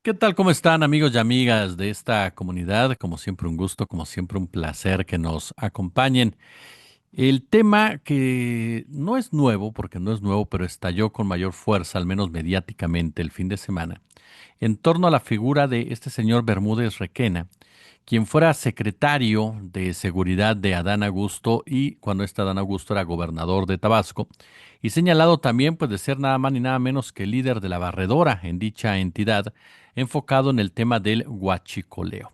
¿Qué tal? ¿Cómo están amigos y amigas de esta comunidad? Como siempre un gusto, como siempre un placer que nos acompañen. El tema que no es nuevo, porque no es nuevo, pero estalló con mayor fuerza, al menos mediáticamente, el fin de semana, en torno a la figura de este señor Bermúdez Requena, quien fuera secretario de Seguridad de Adán Augusto y cuando este Adán Augusto era gobernador de Tabasco, y señalado también pues de ser nada más ni nada menos que líder de la barredora en dicha entidad, enfocado en el tema del huachicoleo.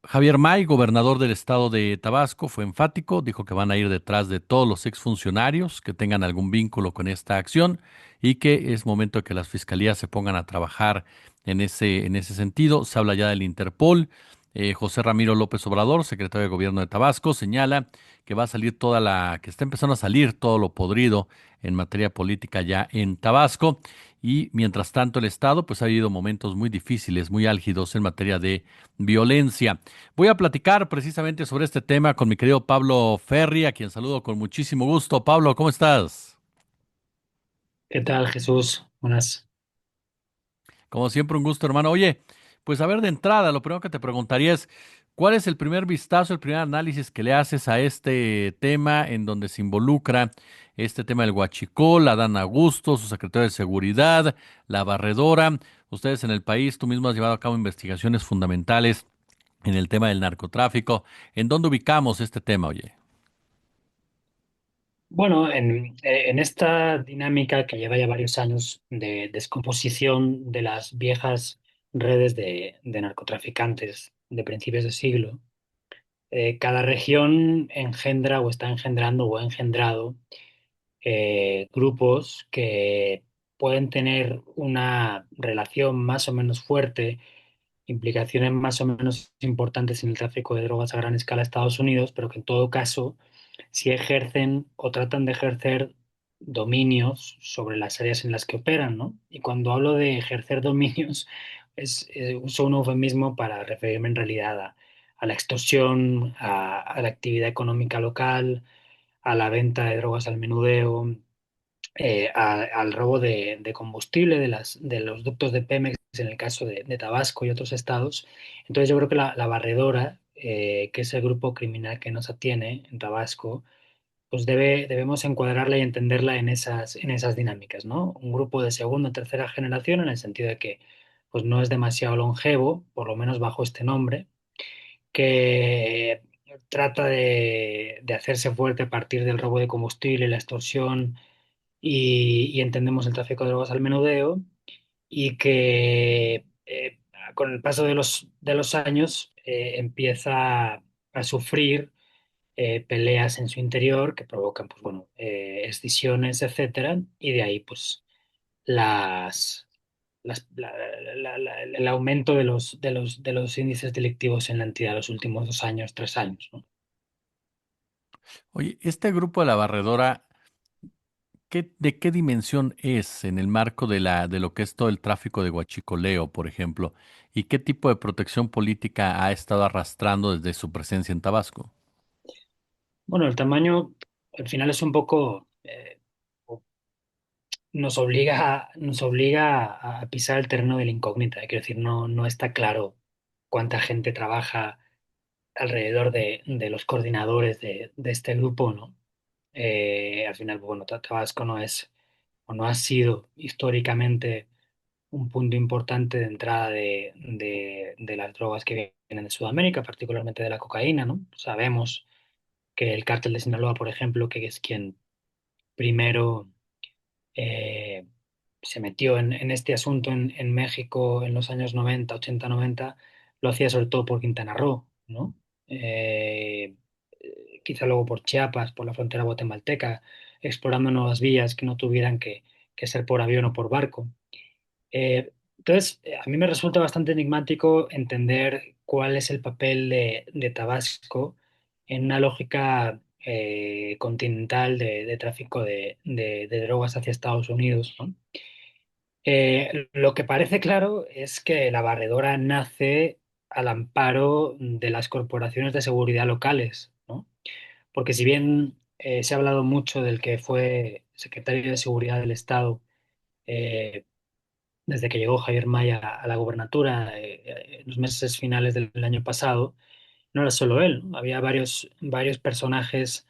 Javier May, gobernador del estado de Tabasco, fue enfático, dijo que van a ir detrás de todos los exfuncionarios que tengan algún vínculo con esta acción y que es momento de que las fiscalías se pongan a trabajar en ese sentido. Se habla ya del Interpol. José Ramiro López Obrador, secretario de Gobierno de Tabasco, señala que va a salir que está empezando a salir todo lo podrido en materia política ya en Tabasco. Y mientras tanto el Estado, pues ha habido momentos muy difíciles, muy álgidos en materia de violencia. Voy a platicar precisamente sobre este tema con mi querido Pablo Ferri, a quien saludo con muchísimo gusto. Pablo, ¿cómo estás? ¿Qué tal, Jesús? Buenas. Como siempre, un gusto, hermano. Oye, pues a ver, de entrada, lo primero que te preguntaría es, ¿cuál es el primer vistazo, el primer análisis que le haces a este tema en donde se involucra este tema del huachicol, Adán Augusto, su secretario de Seguridad, la barredora? Ustedes en el país, tú mismo has llevado a cabo investigaciones fundamentales en el tema del narcotráfico. ¿En dónde ubicamos este tema, oye? Bueno, en esta dinámica que lleva ya varios años de descomposición de las viejas redes de narcotraficantes de principios de siglo, cada región engendra o está engendrando o ha engendrado grupos que pueden tener una relación más o menos fuerte, implicaciones más o menos importantes en el tráfico de drogas a gran escala a Estados Unidos, pero que en todo caso si ejercen o tratan de ejercer dominios sobre las áreas en las que operan, ¿no? Y cuando hablo de ejercer dominios, uso un eufemismo para referirme en realidad a la extorsión, a la actividad económica local, a la venta de drogas al menudeo, al robo de combustible de los ductos de Pemex en el caso de Tabasco y otros estados. Entonces yo creo que la barredora, que es el grupo criminal que nos atiene en Tabasco, pues debemos encuadrarla y entenderla en esas dinámicas, ¿no? Un grupo de segunda o tercera generación en el sentido de que pues no es demasiado longevo, por lo menos bajo este nombre, que trata de hacerse fuerte a partir del robo de combustible, la extorsión y entendemos el tráfico de drogas al menudeo y que con el paso de los años empieza a sufrir peleas en su interior que provocan, pues bueno, escisiones, etcétera, y de ahí, pues, las, el aumento de los índices delictivos en la entidad los últimos 2 años, 3 años, ¿no? Oye, este grupo de la barredora, ¿de qué dimensión es en el marco de lo que es todo el tráfico de huachicoleo, por ejemplo? ¿Y qué tipo de protección política ha estado arrastrando desde su presencia en Tabasco? Bueno, el tamaño al final es un poco, nos obliga a pisar el terreno de la incógnita. Quiero decir, no está claro cuánta gente trabaja alrededor de los coordinadores de este grupo, ¿no? Al final, bueno, Tabasco no es o no ha sido históricamente un punto importante de entrada de las drogas que vienen de Sudamérica, particularmente de la cocaína, ¿no? Sabemos que el cártel de Sinaloa, por ejemplo, que es quien primero eh, se metió en este asunto en México en los años 90, 80, 90, lo hacía sobre todo por Quintana Roo, ¿no? Eh, Quizá luego por Chiapas, por la frontera guatemalteca, explorando nuevas vías que no tuvieran que ser por avión o por barco. Entonces, a mí me resulta bastante enigmático entender cuál es el papel de Tabasco en una lógica continental de tráfico de drogas hacia Estados Unidos, ¿no? Lo que parece claro es que la barredora nace al amparo de las corporaciones de seguridad locales, ¿no? Porque si bien se ha hablado mucho del que fue secretario de Seguridad del Estado, eh, desde que llegó Javier Maya a la gobernatura en los meses finales del año pasado. No era solo él, ¿no? Había varios personajes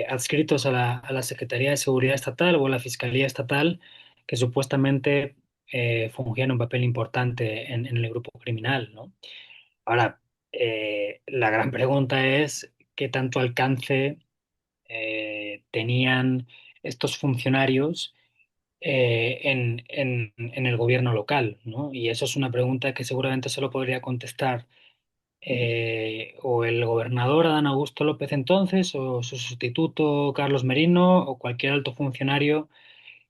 adscritos a la Secretaría de Seguridad Estatal o a la Fiscalía Estatal que supuestamente fungían un papel importante en el grupo criminal, ¿no? Ahora, la gran pregunta es qué tanto alcance tenían estos funcionarios en el gobierno local, ¿no? Y eso es una pregunta que seguramente solo podría contestar o el gobernador Adán Augusto López entonces, o su sustituto Carlos Merino, o cualquier alto funcionario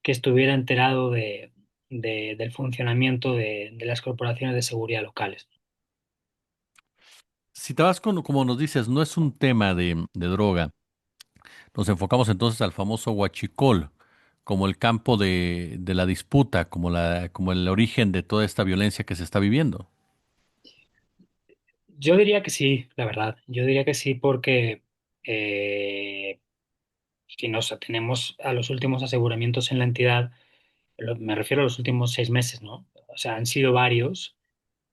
que estuviera enterado del funcionamiento de las corporaciones de seguridad locales. Si Tabasco, como nos dices, no es un tema de droga, nos enfocamos entonces al famoso huachicol como el campo de la disputa, como el origen de toda esta violencia que se está viviendo. Yo diría que sí, la verdad. Yo diría que sí porque eh, si nos atenemos a los últimos aseguramientos en la entidad, me refiero a los últimos 6 meses, ¿no? O sea, han sido varios,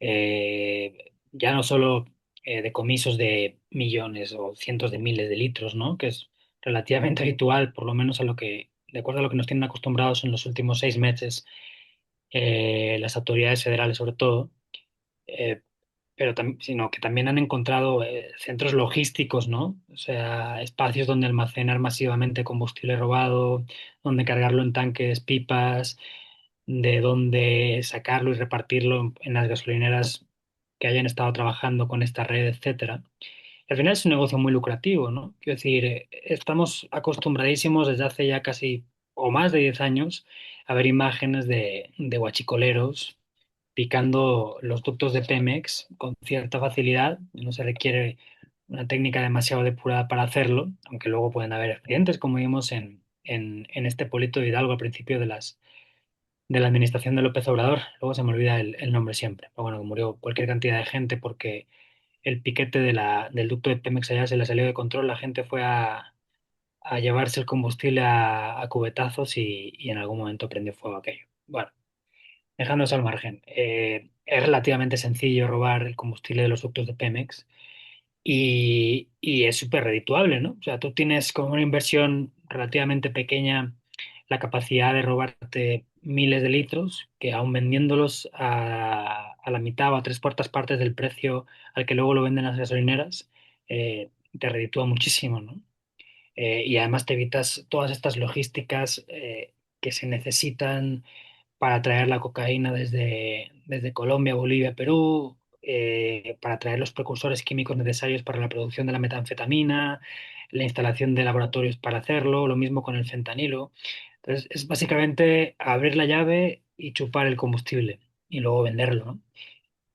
ya no solo decomisos de millones o cientos de miles de litros, ¿no? Que es relativamente habitual, por lo menos de acuerdo a lo que nos tienen acostumbrados en los últimos 6 meses, las autoridades federales sobre todo. Eh, sino que también han encontrado centros logísticos, ¿no? O sea, espacios donde almacenar masivamente combustible robado, donde cargarlo en tanques, pipas, de donde sacarlo y repartirlo en las gasolineras que hayan estado trabajando con esta red, etcétera. Al final es un negocio muy lucrativo, ¿no? Quiero decir, estamos acostumbradísimos desde hace ya casi o más de 10 años a ver imágenes de guachicoleros picando los ductos de Pemex con cierta facilidad. No se requiere una técnica demasiado depurada para hacerlo, aunque luego pueden haber accidentes, como vimos en este Polito de Hidalgo al principio de la administración de López Obrador. Luego se me olvida el nombre siempre. Pero bueno, murió cualquier cantidad de gente porque el piquete del ducto de Pemex allá se le salió de control. La gente fue a llevarse el combustible a cubetazos y en algún momento prendió fuego aquello. Bueno, dejando eso al margen. Es relativamente sencillo robar el combustible de los ductos de Pemex y es súper redituable, ¿no? O sea, tú tienes con una inversión relativamente pequeña la capacidad de robarte miles de litros, que aún vendiéndolos a la mitad o a tres cuartas partes del precio al que luego lo venden las gasolineras, te reditúa muchísimo, ¿no? Y además te evitas todas estas logísticas que se necesitan para traer la cocaína desde Colombia, Bolivia, Perú, para traer los precursores químicos necesarios para la producción de la metanfetamina, la instalación de laboratorios para hacerlo, lo mismo con el fentanilo. Entonces, es básicamente abrir la llave y chupar el combustible y luego venderlo, ¿no?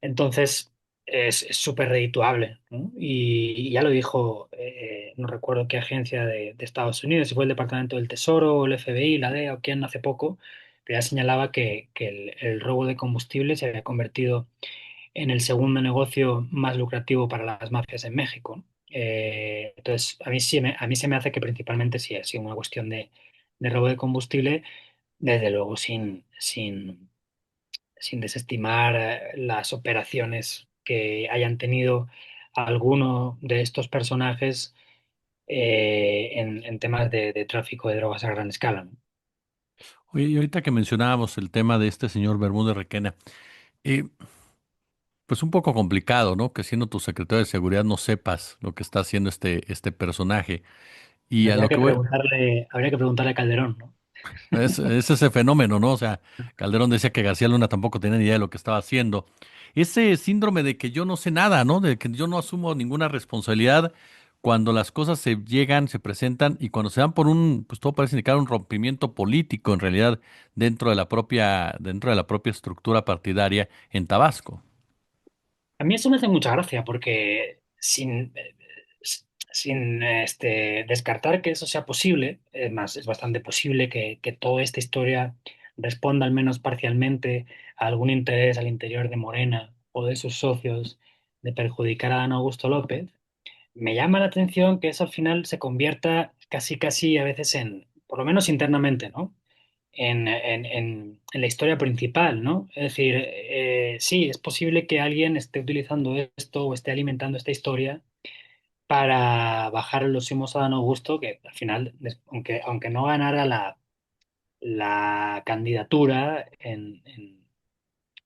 Entonces, es súper redituable, ¿no? Y ya lo dijo, no recuerdo qué agencia de Estados Unidos, si fue el Departamento del Tesoro, o el FBI, la DEA o quién hace poco, pero ya señalaba que el robo de combustible se había convertido en el segundo negocio más lucrativo para las mafias en México, ¿no? Entonces, a mí se me hace que principalmente sí ha sido una cuestión de robo de combustible, desde luego sin desestimar las operaciones que hayan tenido alguno de estos personajes en temas de tráfico de drogas a gran escala, ¿no? Oye, y ahorita que mencionábamos el tema de este señor Bermúdez Requena, eh, pues un poco complicado, ¿no? Que siendo tu secretario de seguridad no sepas lo que está haciendo este personaje. Y a lo que voy, Habría que preguntarle a Calderón, ¿no? es ese fenómeno, ¿no? O sea, Calderón decía que García Luna tampoco tenía ni idea de lo que estaba haciendo. Ese síndrome de que yo no sé nada, ¿no? De que yo no asumo ninguna responsabilidad cuando las cosas se llegan, se presentan y cuando se dan por pues todo parece indicar un rompimiento político en realidad dentro de la propia estructura partidaria en Tabasco. A mí eso me hace mucha gracia porque sin descartar que eso sea posible, es más, es bastante posible que toda esta historia responda al menos parcialmente a algún interés al interior de Morena o de sus socios de perjudicar a Dan Augusto López. Me llama la atención que eso al final se convierta casi casi a veces por lo menos internamente, ¿no? en la historia principal, ¿no? Es decir, sí, es posible que alguien esté utilizando esto o esté alimentando esta historia para bajar los humos a Dan Augusto, que al final, aunque no ganara la candidatura en el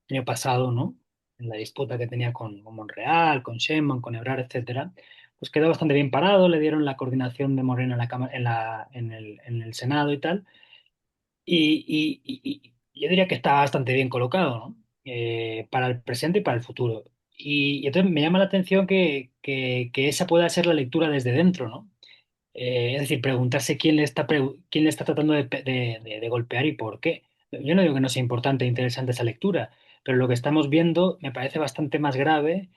año pasado, ¿no? En la disputa que tenía con Monreal, con Sheinbaum, con Ebrard, etcétera, pues quedó bastante bien parado, le dieron la coordinación de Morena en la Cámara, en el Senado y tal, y yo diría que está bastante bien colocado, ¿no? Para el presente y para el futuro. Y entonces me llama la atención que esa pueda ser la lectura desde dentro, ¿no? Es decir, preguntarse quién le está tratando de golpear y por qué. Yo no digo que no sea importante e interesante esa lectura, pero lo que estamos viendo me parece bastante más grave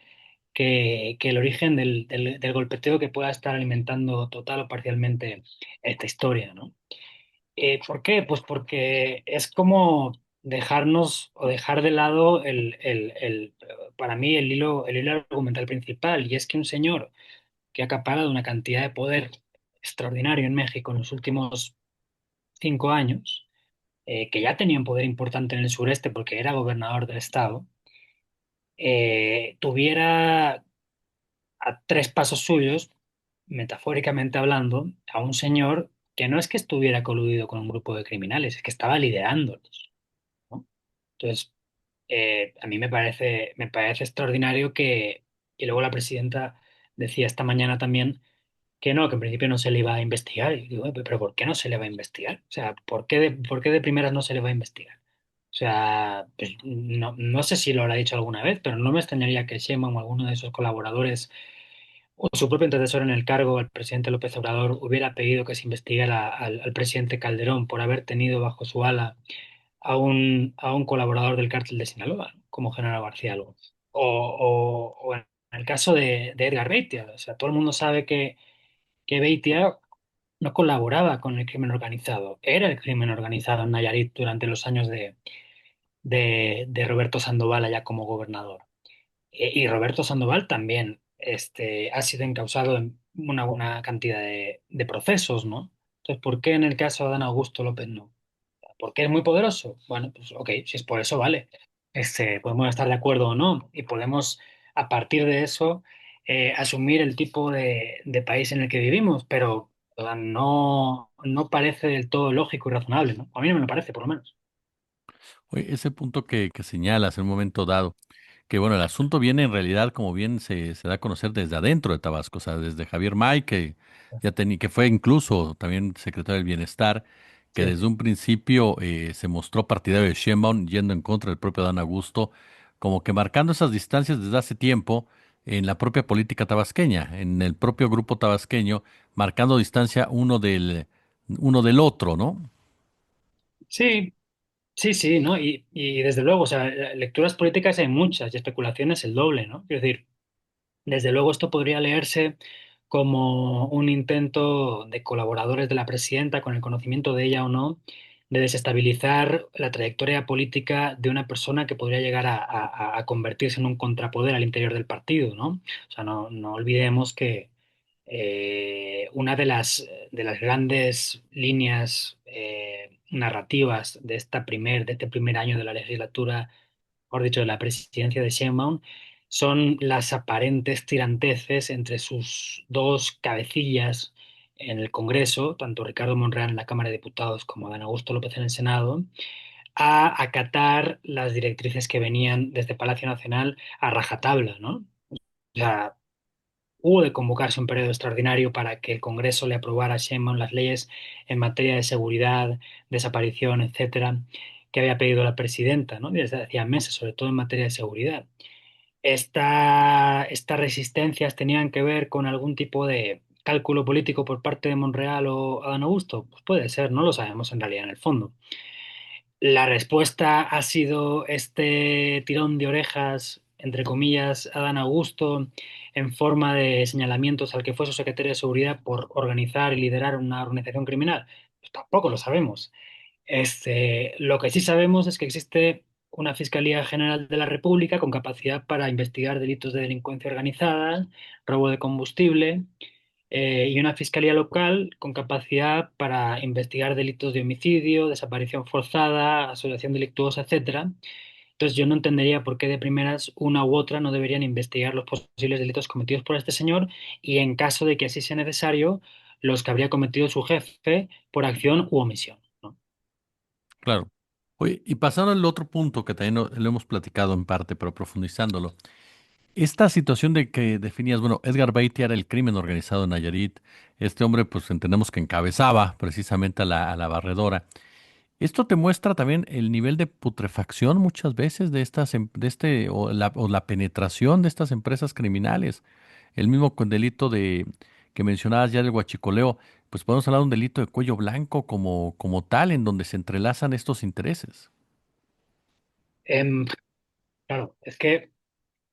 que el origen del golpeteo que pueda estar alimentando total o parcialmente esta historia, ¿no? ¿Por qué? Pues porque es como dejarnos o dejar de lado para mí el hilo argumental principal, y es que un señor que ha acaparado una cantidad de poder extraordinario en México en los últimos 5 años, que ya tenía un poder importante en el sureste porque era gobernador del estado, tuviera a 3 pasos suyos, metafóricamente hablando, a un señor que no es que estuviera coludido con un grupo de criminales, es que estaba liderándolos, ¿no? Entonces, a mí me parece extraordinario y luego la presidenta decía esta mañana también que no, que en principio no se le iba a investigar. Y digo, pero ¿por qué no se le va a investigar? O sea, ¿por qué de primeras no se le va a investigar? O sea, pues no sé si lo habrá dicho alguna vez, pero no me extrañaría que Sheinbaum o alguno de sus colaboradores o su propio antecesor en el cargo, el presidente López Obrador, hubiera pedido que se investigara al presidente Calderón por haber tenido bajo su ala a un colaborador del cártel de Sinaloa, ¿no? Como Genaro García Luna. O en el caso de Edgar Beitia. O sea, todo el mundo sabe que Beitia no colaboraba con el crimen organizado, era el crimen organizado en Nayarit durante los años de Roberto Sandoval allá como gobernador. Y Roberto Sandoval también ha sido encausado en una buena cantidad de procesos, ¿no? Entonces, ¿por qué en el caso de Adán Augusto López no? ¿Porque es muy poderoso? Bueno, pues ok, si es por eso, vale. Podemos estar de acuerdo o no, y podemos, a partir de eso, asumir el tipo de país en el que vivimos, pero o sea, no parece del todo lógico y razonable, ¿no? A mí no me lo parece, por lo menos. Oye, ese punto que señalas en un momento dado, que bueno, el asunto viene en realidad, como bien se da a conocer desde adentro de Tabasco, o sea, desde Javier May, que que fue incluso también secretario del Bienestar, que Sí. desde un principio se mostró partidario de Sheinbaum, yendo en contra del propio Dan Augusto, como que marcando esas distancias desde hace tiempo en la propia política tabasqueña, en el propio grupo tabasqueño, marcando distancia uno del otro, ¿no? Sí, sí, sí, ¿no? Y desde luego, o sea, lecturas políticas hay muchas y especulaciones el doble, ¿no? Es decir, desde luego esto podría leerse como un intento de colaboradores de la presidenta, con el conocimiento de ella o no, de desestabilizar la trayectoria política de una persona que podría llegar a convertirse en un contrapoder al interior del partido, ¿no? O sea, no olvidemos que una de las grandes líneas narrativas de este primer año de la legislatura, mejor dicho, de la presidencia de Sheinbaum, son las aparentes tiranteces entre sus dos cabecillas en el Congreso, tanto Ricardo Monreal en la Cámara de Diputados como Dan Augusto López en el Senado, a acatar las directrices que venían desde Palacio Nacional a rajatabla, ¿no? O sea, hubo de convocarse un periodo extraordinario para que el Congreso le aprobara a Sheinbaum las leyes en materia de seguridad, desaparición, etcétera, que había pedido la presidenta, ¿no? Desde hacía meses, sobre todo en materia de seguridad. Estas resistencias tenían que ver con algún tipo de cálculo político por parte de Monreal o Adán Augusto. Pues puede ser, no lo sabemos en realidad en el fondo. La respuesta ha sido este tirón de orejas, entre comillas, a Dan Augusto, en forma de señalamientos al que fue su secretario de Seguridad por organizar y liderar una organización criminal. Pues tampoco lo sabemos. Lo que sí sabemos es que existe una Fiscalía General de la República con capacidad para investigar delitos de delincuencia organizada, robo de combustible, y una fiscalía local con capacidad para investigar delitos de homicidio, desaparición forzada, asociación delictuosa, etcétera. Entonces yo no entendería por qué de primeras una u otra no deberían investigar los posibles delitos cometidos por este señor y en caso de que así sea necesario, los que habría cometido su jefe por acción u omisión, ¿no? Claro. Oye, y pasando al otro punto que también lo hemos platicado en parte, pero profundizándolo. Esta situación de que definías, bueno, Edgar Beitia era el crimen organizado en Nayarit. Este hombre, pues entendemos que encabezaba precisamente a la barredora. Esto te muestra también el nivel de putrefacción muchas veces de o la penetración de estas empresas criminales. El mismo con delito de que mencionabas ya del huachicoleo, pues podemos hablar de un delito de cuello blanco como tal, en donde se entrelazan estos intereses. Em, claro, es que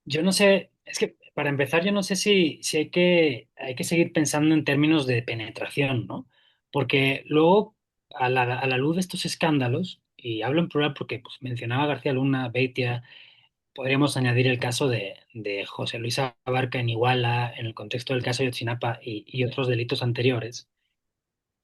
yo no sé, es que para empezar yo no sé si hay que seguir pensando en términos de penetración, ¿no? Porque luego, a la luz de estos escándalos, y hablo en plural porque pues, mencionaba García Luna, Beitia, podríamos añadir el caso de José Luis Abarca en Iguala, en el contexto del caso de Ayotzinapa y otros delitos anteriores.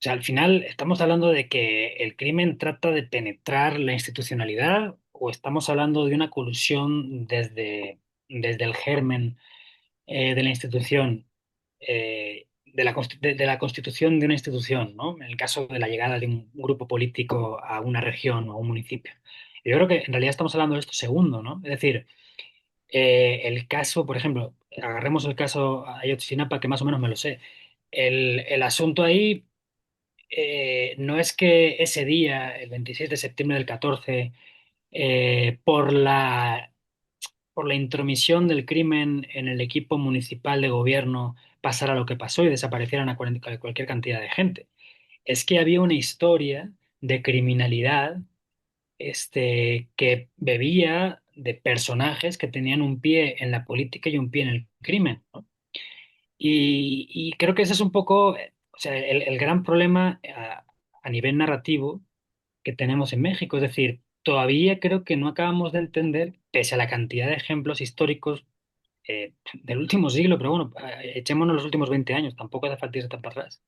O sea, al final estamos hablando de que el crimen trata de penetrar la institucionalidad o estamos hablando de una colusión desde el germen de la institución, de la constitución de una institución, ¿no? En el caso de la llegada de un grupo político a una región o a un municipio. Yo creo que en realidad estamos hablando de esto segundo, ¿no? Es decir, el caso, por ejemplo, agarremos el caso Ayotzinapa, que más o menos me lo sé. El asunto ahí no es que ese día, el 26 de septiembre del 14, por la intromisión del crimen en el equipo municipal de gobierno, pasara lo que pasó y desaparecieran a cualquier cantidad de gente. Es que había una historia de criminalidad que bebía de personajes que tenían un pie en la política y un pie en el crimen, ¿no? Y creo que ese es un poco, o sea, el gran problema a nivel narrativo que tenemos en México. Es decir, todavía creo que no acabamos de entender, pese a la cantidad de ejemplos históricos del último siglo, pero bueno, echémonos los últimos 20 años, tampoco hace falta irse tan para atrás,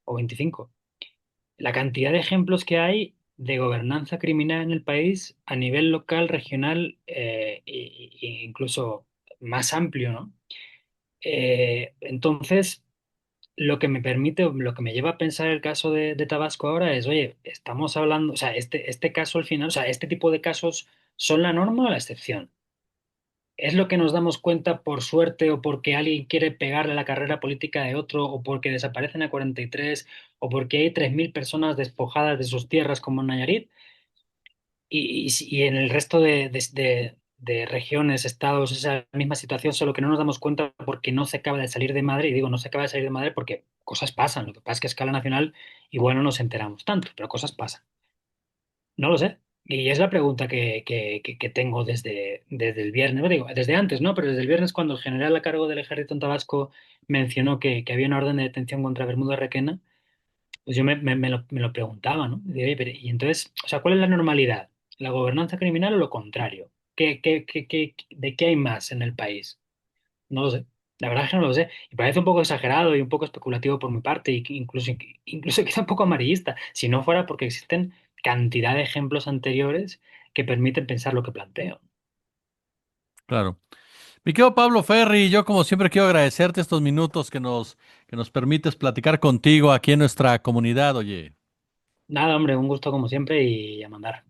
o 25. La cantidad de ejemplos que hay de gobernanza criminal en el país a nivel local, regional e incluso más amplio, ¿no? Entonces, lo que me permite, lo que me lleva a pensar el caso de Tabasco ahora es, oye, estamos hablando, o sea, este caso al final, o sea, este tipo de casos son la norma o la excepción. ¿Es lo que nos damos cuenta por suerte o porque alguien quiere pegarle la carrera política de otro o porque desaparecen a 43 o porque hay 3.000 personas despojadas de sus tierras como en Nayarit? Y en el resto de regiones, estados, esa misma situación, solo que no nos damos cuenta porque no se acaba de salir de madre. Y digo, no se acaba de salir de madre porque cosas pasan. Lo que pasa es que a escala nacional igual no nos enteramos tanto, pero cosas pasan. No lo sé. Y es la pregunta que tengo desde el viernes, no digo, desde antes, ¿no? Pero desde el viernes cuando el general a cargo del ejército en Tabasco mencionó que había una orden de detención contra Bermudo Requena, pues yo me lo preguntaba, ¿no? Oye, y entonces, o sea, ¿cuál es la normalidad? ¿La gobernanza criminal o lo contrario? ¿De qué hay más en el país? No lo sé. La verdad es que no lo sé. Y parece un poco exagerado y un poco especulativo por mi parte, y que incluso quizá un poco amarillista, si no fuera porque existen cantidad de ejemplos anteriores que permiten pensar lo que planteo. Claro. Mi querido Pablo Ferri, yo como siempre quiero agradecerte estos minutos que nos permites platicar contigo aquí en nuestra comunidad, oye. Nada, hombre, un gusto como siempre y a mandar.